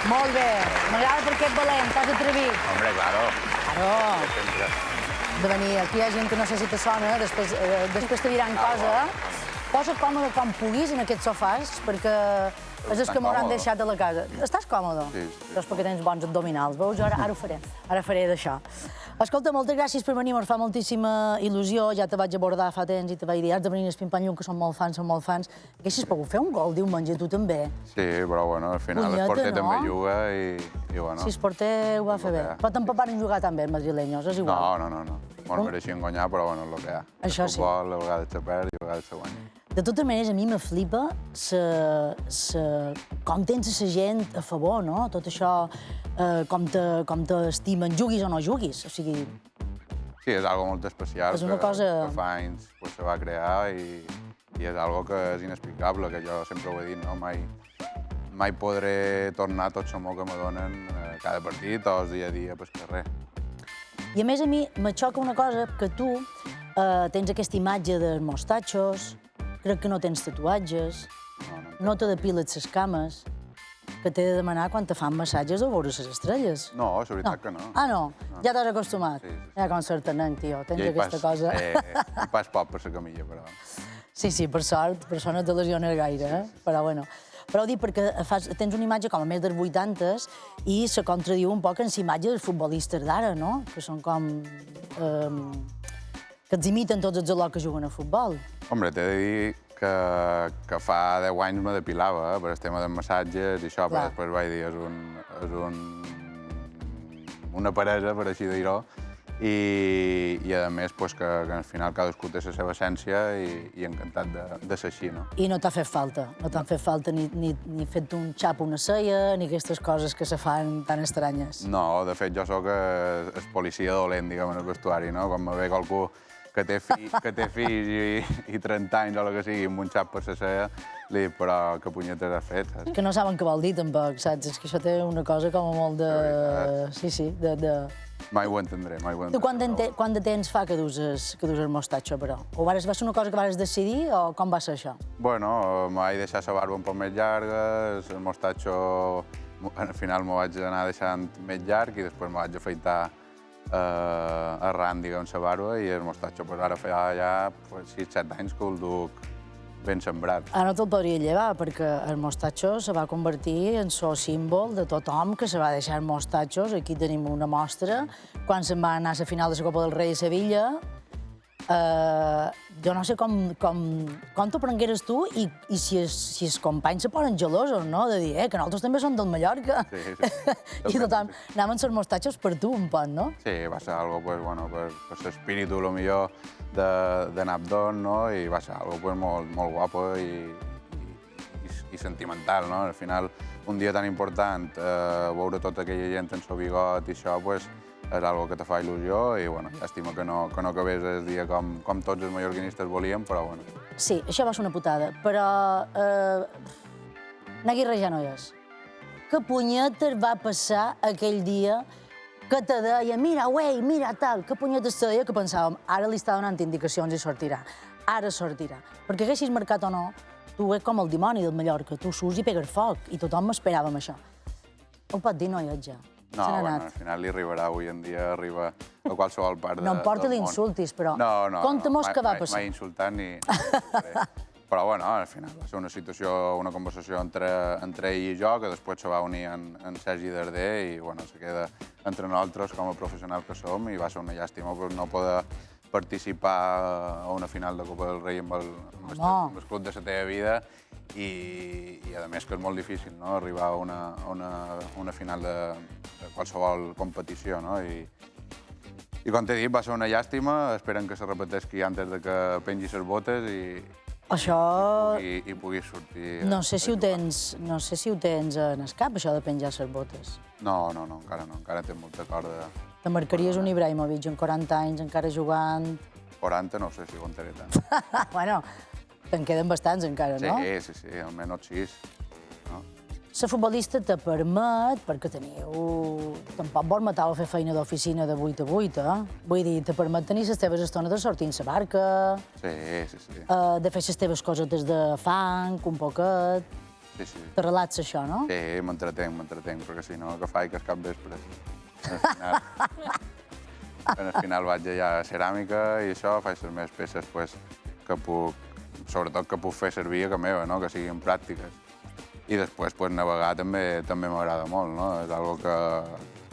Molt bé. M'agrada perquè ets valent, t'has atrevit. Hombre, claro. Claro. Sempre. De venir. Aquí hi ha gent que no sé si te sona, després te diran cosa. Posa't còmode com puguis en aquests sofàs, perquè és el que m'hauran deixat a la casa. Estàs còmode? Sí. Doncs perquè tens bons abdominals, veus? Ara ho faré. Ara faré d'això. Escolta, moltes gràcies per venir, ens fa moltíssima il·lusió. Ja te vaig abordar fa temps i te vaig dir, has de venir al Pimpanyun, que són molt fans. Haguessis pogut fer un gol diumenge, tu també. Sí, però bueno, al final l'Esporter també juga i bueno... Sí, l'Esporter ho va fer bé. Però tampoc van jugar tan bé els madrilenyos, és igual. No. Molt mereixien guanyar, però bueno, és el que hi ha. Això sí. El futbol, a vegades se perd i a vegades se guanya. De totes maneres, a mi me flipa com tens la gent a favor, no? Tot això, com t'estimen, juguis o no juguis. O sigui... Sí, és algo molt especial, És una cosa... que fa anys se va crear i és algo que és inexplicable, que jo sempre ho he dit, no? Mai podré tornar tot l'amor que me donen cada partit o el dia a dia pel carrer. I a més a mi me xoca una cosa, que tu tens aquesta imatge dels mostatxos, crec que no tens tatuatges, no te depiles les cames, que t'he de demanar quan te fan massatges o veure les estrelles. No, és veritat que no. Ah, no? Ja t'has acostumat? Sí. Ja com sartenenc, tio, tens aquesta cosa. Hi pas poc per la camilla, però... Sí, per sort, per això no te lesiones gaire, però bueno. Però ho dic perquè tens una imatge com a més dels 80s i se contradiu un poc en la imatge dels futbolistes d'ara, no? Que són com... que els imiten tots els alòs que juguen a futbol. Hombre, t'he de dir que fa 10 anys me depilava, per el tema dels massatges i això, però després vaig dir, és una paresa, per així dir-ho, i a més que al final cadascú té la seva essència i encantat de ser així, no? I no t'ha fet falta, no t'han fet falta ni fet un xap a una ceia, ni aquestes coses que se fan tan estranyes. No, de fet, jo sóc el policia dolent, diguem, en el vestuari, no? Quan me ve qualcú que té fills i 30 anys o el que sigui, amb un xap per la ceia, li dic, però que punyetes has fet? És que no saben què vol dir, tampoc, saps? És que això té una cosa com a molt de... Sí, de... Mai ho entendré, mai ho entendré. Tu quant de temps fa que dus el mostatxo, però? O va ser una cosa que vas decidir o com va ser això? Bueno, me vaig deixar la barba un poc més llarga, el mostatxo al final me vaig anar deixant més llarg i després me vaig afaitar arran, diguem, la barba i el mostatxo. Ara fa ja 6-7 anys que el duc ben sembrat. Ara no te'l podria llevar, perquè el mostatxo se va convertir en el símbol de tothom que se va deixar mostatxos. Aquí tenim una mostra. Quan se'n va anar a la final de la Copa del Rei a Sevilla, jo no sé com t'ho prengueres tu i si els companys se posen gelosos, no? De dir, que nosaltres també som del Mallorca. Sí. I tothom anaven els mostatxos per tu, un poc, no? Sí, va ser algo, per l'espíritu, millor, de Napdon, no? I va ser algo molt guapo i sentimental, no? Al final, un dia tan important, veure tota aquella gent en el bigot i això, és algo que te fa il·lusió i, bueno, llàstima que no acabés el dia com tots els mallorquinistes volíem, però, bueno. Sí, això va ser una putada, però... Naguirre ja no hi és. Que punyetes va passar aquell dia que te deia, mira, güey, mira, tal, que punyetes te deia que pensàvem, ara li està donant indicacions i sortirà. Ara sortirà. Perquè haguessis marcat o no, tu ets com el dimoni del Mallorca, tu surts i pegues foc, i tothom m'esperàvem això. Ho pot dir, no hi ets ja. No, bueno, al final li arribarà, avui en dia arriba a qualsevol part del món. No importa l'insultis, però conta-mos què va passar. Mai insultant ni... Però, bueno, al final va ser una situació, una conversació entre ell i jo, que després se va unir en Sergi Darder i, bueno, se queda entre nosaltres com a professionals que som i va ser una llàstima no poder participar a una final de Copa del Rei amb el club de la teva vida i a més que és molt difícil, no?, arribar a una final de qualsevol competició, no?, i com t'he dit, va ser una llàstima, esperen que se repeteixi antes de que pengi les botes i puguis sortir... No sé si ho tens en el cap, això de penjar les botes. No, encara tens molta corda. Te marcaries un Ibrahimovic amb 40 anys, encara jugant... 40 no sé si aguantaré tant. Bueno, te'n queden bastants encara, no? Sí, almenys 6. La futbolista te permet, perquè tampoc vols matar o fer feina d'oficina de 8 a 8, Vull dir, te permet tenir les teves estones de sortir en la barca, Sí. de fer les teves cosetes de fang, un poquet... Sí, sí. Te relaxa això, no? Sí, m'entretenc, perquè si no, que faig que és cap vespre. Al final vaig allà a ceràmica i això, faig les meves peces pues, que puc, sobretot que puc fer servir a casa meva, no? Que siguin pràctiques. I després pues, navegar també m'agrada molt, no? És algo que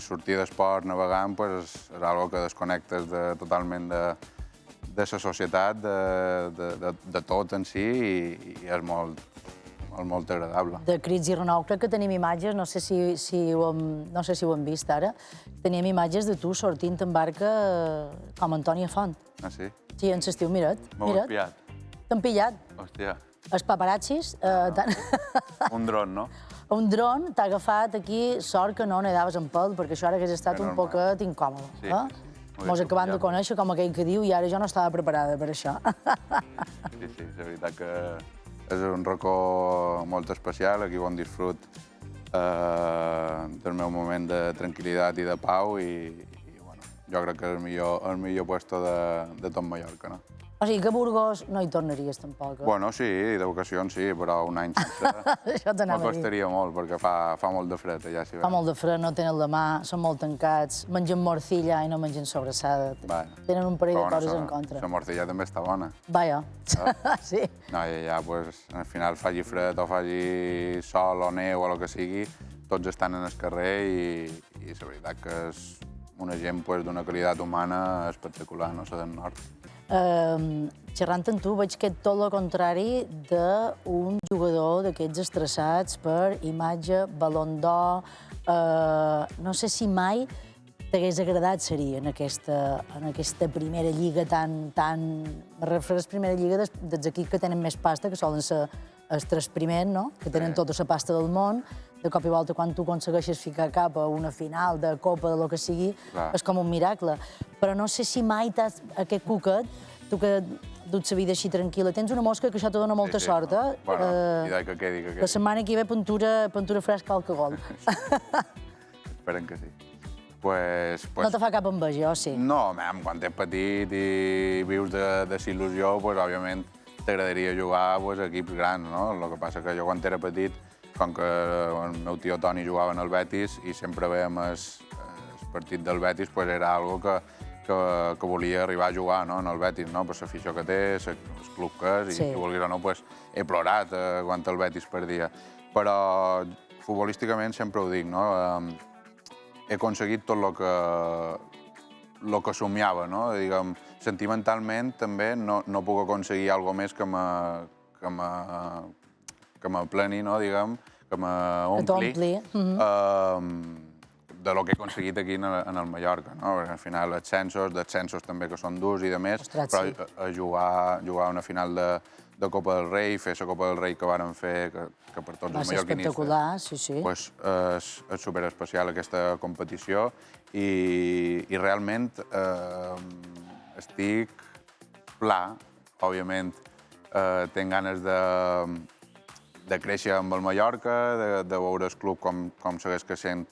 sortir d'esport navegant pues, és algo que desconnectes totalment de la societat, de tot en si i és molt agradable. De Crits i Renou, crec que tenim imatges, no sé si ho hem vist ara, teníem imatges de tu sortint en barca com Antònia Font. Ah, sí? Sí, en l'estiu, mira't. M'ho has pillat. T'han pillat. Hòstia. Els paparazzis. Un dron, no? Un dron t'ha agafat aquí, sort que no nedaves en pèl, perquè això ara hagués estat un poquet incòmode. Sí, sí. Mos acabant de conèixer com aquell que diu i ara jo no estava preparada per això. Sí, sí, és veritat que és un racó molt especial, aquí on disfrut del meu moment de tranquil·litat i de pau i bueno, jo crec que és el millor puesto de tot Mallorca, no? O sigui, que a Burgos no hi tornaries, tampoc. Bueno, sí, d'ocasions sí, però un any sense Això t'anava a dir. m'acostaria molt, perquè fa molt de fred allà, si Fa molt de fred, no tenen la mà, són molt tancats, mengen morcilla i no mengen sobrassada. Tenen un parell de coses en contra. La morcilla també està bona. Vaja, sí. No, i allà, pues, al final, faci fred o faci sol o neu o el que sigui, tots estan en el carrer i la veritat que és una gent pues, d'una qualitat humana espectacular, no? La del nord. Xerrant amb tu, veig que tot el contrari d'un jugador d'aquests estressats per imatge, Ballon d'Or. No sé si mai t'hagués agradat seria en aquesta primera lliga tan... Me refereixo a primera lliga dels equips que tenen més pasta, que solen ser els tres primers, no? Que tenen tota la pasta del món. De cop i volta, quan tu aconsegueixes ficar cap a una final de Copa, de lo que sigui, és com un miracle. Però no sé si mai aquest cuquet, tu que dut la vida així tranquil·la, tens una mosca que això te dona molta sort, eh? Bueno, i que quedi. La setmana que ve pintura fresca al cagol. Esperem que sí. No te fa cap enveja, o sí? No, quan ets petit i vius de la il·lusió, òbviament t'agradaria jugar a equips grans, no? El que passa que jo quan era petit, com que el meu tio Toni jugava en el Betis i sempre veiem el partit del Betis, era algo que volia arribar a jugar en el Betis, per l'afició que té, el club que és, i si vulguis o no, he plorat quan el Betis perdia. Però futbolísticament sempre ho dic, he aconseguit tot el que somiava, diguem, sentimentalment també no puc aconseguir alguna més que m'apleni, diguem, que m'ompli de lo que he aconseguit aquí en el Mallorca, perquè al final descensos també que són durs i de més, però a jugar una final de Copa del Rei, fer la Copa del Rei que vàrem fer, que per tots els mallorquinistes... Va ser espectacular, sí. És superespecial aquesta competició i realment estic pla, òbviament, tinc ganes de créixer amb el Mallorca, de veure el club com segueix creixent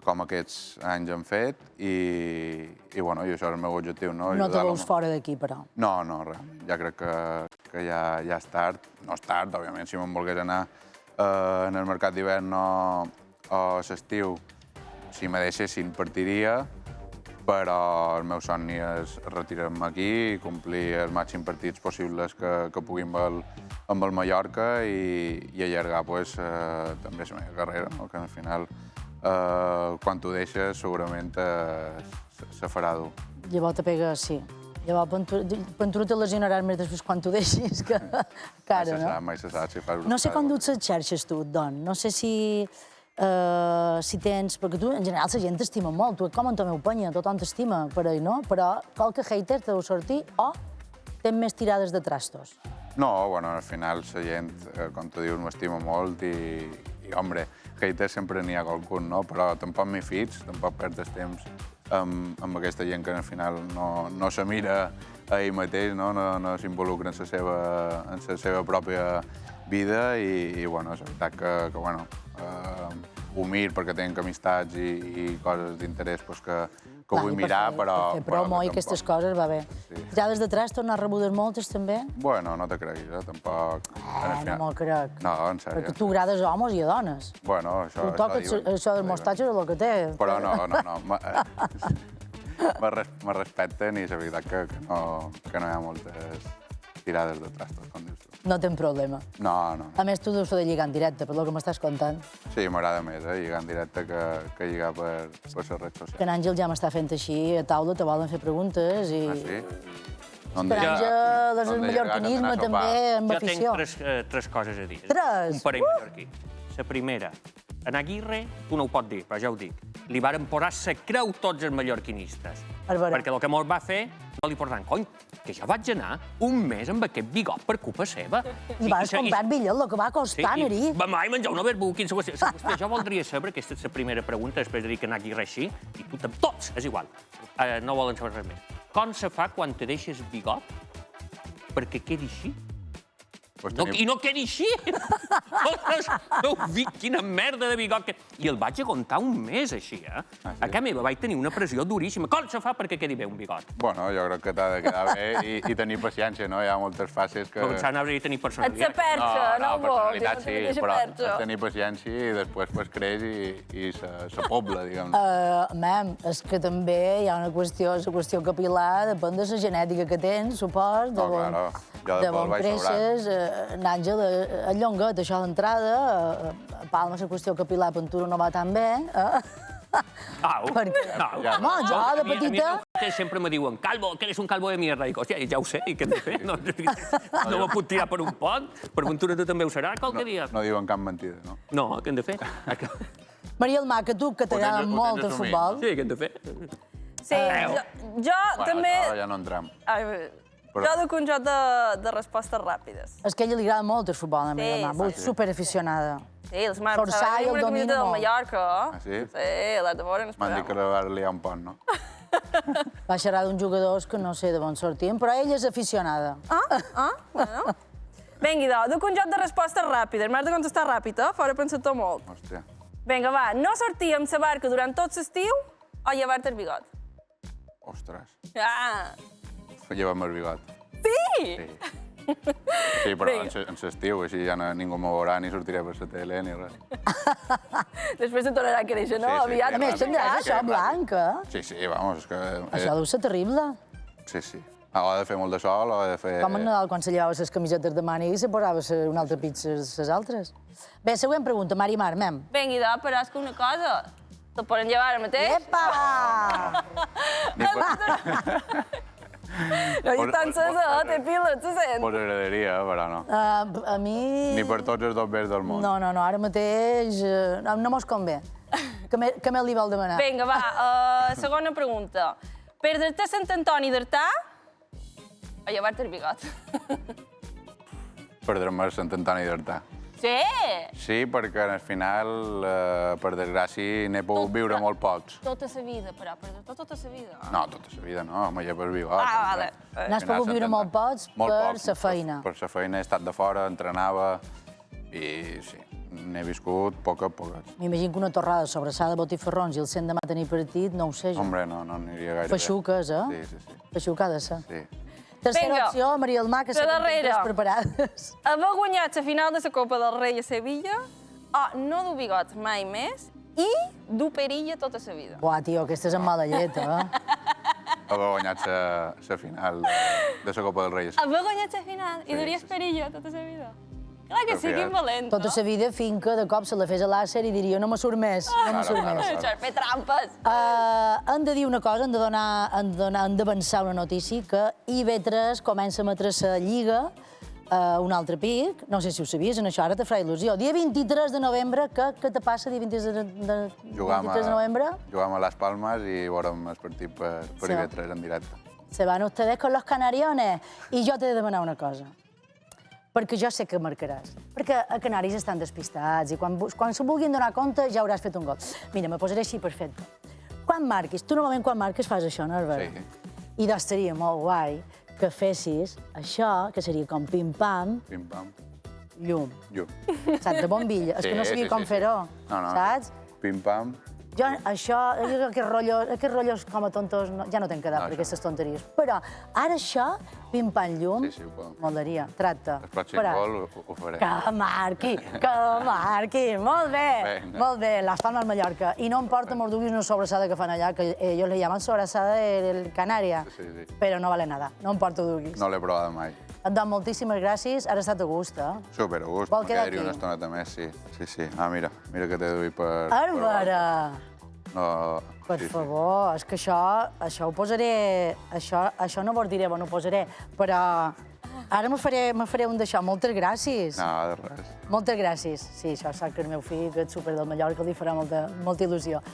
com aquests anys han fet i això és el meu objectiu. No te veus fora d'aquí, però? No, realment. Ja crec que ja és tard. No és tard, òbviament, si me'n volgués anar en el mercat d'hivern o l'estiu, si me deixessin, partiria, però el meu somni és retirar-me aquí i complir els màxims partits possibles que pugui amb el Mallorca i allargar també la meva carrera, que al final, quan t'ho deixes, segurament se farà dur. Llavors te pega, sí. Llavors, Ventura te lesionaràs més després quan t'ho deixis que ara, no? Mai se sap si fas... No sé com duts les xarxes, tu, Don. No sé si tens... Perquè tu, en general, la gent t'estima molt. Tu, com en Tomeu Penya, tothom t'estima per ell, no? Però qualque hater te deu sortir o tens més tirades de trastos? No, al final la gent, com tu dius, m'estima molt i, hombre, haters sempre n'hi ha qualcun, no? Però tampoc m'hi fix, tampoc perds el temps amb aquesta gent que al final no se mira a ell mateix, no s'involucra en la seva pròpia vida i és veritat que ho mir perquè tenc amistats i coses d'interès que que vull mirar, però... Per fer promo i aquestes coses va bé. Ja des d'atrás tornar rebudes moltes, també? Bueno, no te creguis, tampoc... No me'l crec. No, en sèrio. Perquè tu agrades a homes i a dones. Bueno, això diuen. Això dels mostatges és el que té. Però no. Me respecten i la veritat que no hi ha moltes tirades de trastos, com dius tu. No tens problema. No. A més, tu deus fer de lligar en directe, per lo que m'estàs contant. Sí, m'agrada més, lligar en directe que lligar per les redes socials. Que en Àngel ja m'està fent així, a taula, te volen fer preguntes i... Ah, sí? Per Àngel, és el mallorquinisme també, amb afició. Jo tinc tres coses a dir. Tres? Un parell mallorquí. La primera, en Aguirre, tu no ho pots dir, però ja ho dic, li varen posar la creu tots els mallorquinistes. Perquè el que mos va fer, no li posaran, cony, que jo vaig anar un mes amb aquest bigot per culpa seva. I vas comprar el bitllet, el que va costar, Neri. Vaig menjar una verbuquin. Jo voldria saber, aquesta és la primera pregunta, després de dir que en Aguirre així, i tu tots, és igual, no volen saber res més. Com se fa quan te deixes bigot perquè quedi així? I no quedi així! No ho dic, quina merda de bigot que... I el vaig aguantar un mes així, eh? A casa meva vaig tenir una pressió duríssima. Com se fa perquè quedi bé un bigot? Bueno, jo crec que t'ha de quedar bé i tenir paciència, no? Hi ha moltes fases que... Però s'ha d'anar-hi tenir personalitat. Et se perxa, no ho vols. Personalitat sí, però has de tenir paciència i després creix i se pobla, diguem. Mem, és que també hi ha una qüestió, la qüestió capilar depèn de la genètica que tens, supos, de on creixes. N'Àngel, el llonguet, això d'entrada, a Palma la qüestió capilar per tu no va tan bé. Au. Home, jo de petita... A mi sempre me diuen, calvo, que eres un calvo de mierda. I dic, hòstia, ja ho sé, i què hem de fer? No me puc tirar per un pont? Per ventura tu també ho serà qualque dia? No diuen cap mentida, no? No, què hem de fer? Maria Almà, que tu, que t'agrada molt el futbol... Sí, què hem de fer? Sí, jo també... Ja no entrem. Jo duc un joc de respostes ràpides. És que a ella li agrada molt el futbol, a Maria Almà, superaficionada. Sí, els mares, saben, una camiseta del Mallorca. Ah, sí? Sí, l'has de veure en el programa. M'han dit que va liar un pont, no? Va xerrar d'uns jugadors que no sé d'on sortien, però ella és aficionada. Bueno. Vinga, duc un joc de respostes ràpides. M'has de contestar ràpid, fora pensar-t'ho molt. Hòstia. Vinga, va, no sortir amb la barca durant tot l'estiu o llevar-te el bigot? Ostres. Ah! Llevar-me el bigot. Sí! Sí, però en l'estiu, així ja ningú m'ho veurà, ni sortiré per la tele, ni res. Després et tornarà a créixer, no? A més, tindràs això blanc, eh? Sí, vamos, és que... Això deu ser terrible. Sí. O ha de fer molt de sol, o ha de fer... Com en Nadal, quan se llevava les camisetes de màniga i se posava una altra pizza les altres. Bé, següent pregunta, Mari Mar, mem. Vinga, però és que una cosa, te poden llevar ara mateix. Epa! No hi està encesa, té piles, se sent. Pues agradaria, però no. A mi... Ni per tots els dobbers del món. No, ara mateix no mos convé. Què més li vol demanar? Vinga, va, segona pregunta. Perdre-te a Sant Antoni d'Artà o llevar-te el bigot? Perdre-me a Sant Antoni d'Artà. Sí! Sí, perquè al final, per desgràcia, n'he pogut viure molt pocs. Tota la vida, però, perdre-te tota la vida. No, tota la vida no, me llevo el bigot. Vale. N'has pogut viure molt pocs per la feina. Per la feina, he estat de fora, entrenava i sí, n'he viscut poques. M'imagino que una torrada sobrassada, botifarrons i el 100 demà tenir partit, no ho sé jo. Hombre, no aniria gaire bé. Feixuques, eh? Sí. Feixuca ha de ser. Sí. Tercera opció, Maria Almà, que sé que tens preparades. Haver guanyat la final de la Copa del Rei a Sevilla o no dur bigots mai més i dur perilla tota la vida. Buah, tio, aquesta és en mala llet, eh? Haver guanyat la final de la Copa del Rei. Haver guanyat la final i duries perilla tota la vida. Clar que sí, quin valent, no? Tota la vida, finca de cop se la fes a l'àcer i diria no me surt més, no me surt més. Això és fer trampes. Hem de dir una cosa, hem d'avançar una notícia, que IB3 comença a emetre la Lliga, un altre pic, no sé si ho sabies, en això ara te farà il·lusió. Dia 23 de novembre, què te passa dia 23 de novembre? Jugam a Las Palmas i veurem el partit per IB3 en directe. Se van ustedes con los canariones. I jo t'he de demanar una cosa. Perquè jo sé que marcaràs. Perquè a Canaris estan despistats i quan se vulguin donar compte ja hauràs fet un gol. Mira, me posaré així perfecte. Quan marquis, tu normalment quan marques fas això, no, Albert? Sí. I doncs seria molt guai que fessis això, que seria com pim-pam, Pim-pam. llum. Llum. Saps, de bombilla. És que no sabia com fer-ho, saps? Pim-pam, Jo, això, aquests rotllos com a tontos, ja no tenc quedat per aquestes tonteries. Però ara això, pim-pam-llum, Sí, ho podem fer. molleria, tracte. El pròxim gol ho faré. Que marqui, molt bé, Venga. molt bé, Las Palmas, Mallorca. I no em porta Morduguis una sobrassada que fan allà, que ellos le llaman sobrassada del Canària, Sí. però no vale nada, no em porto duguis. No l'he provat mai. Doncs moltíssimes gràcies, ara ha estat a gust, eh? Super a gust, Vol me quedar quedaria aquí? una estoneta més, sí. Sí. Ah, mira que t'he duit per... Àrbara! No, Per favor, és que això ho posaré... Això no vos diré, ho posaré, però ara me faré un d'això. Moltes gràcies. No, de res. Moltes gràcies. Sí, això sap que el meu fill, que és super del Mallorca, li farà molta il·lusió.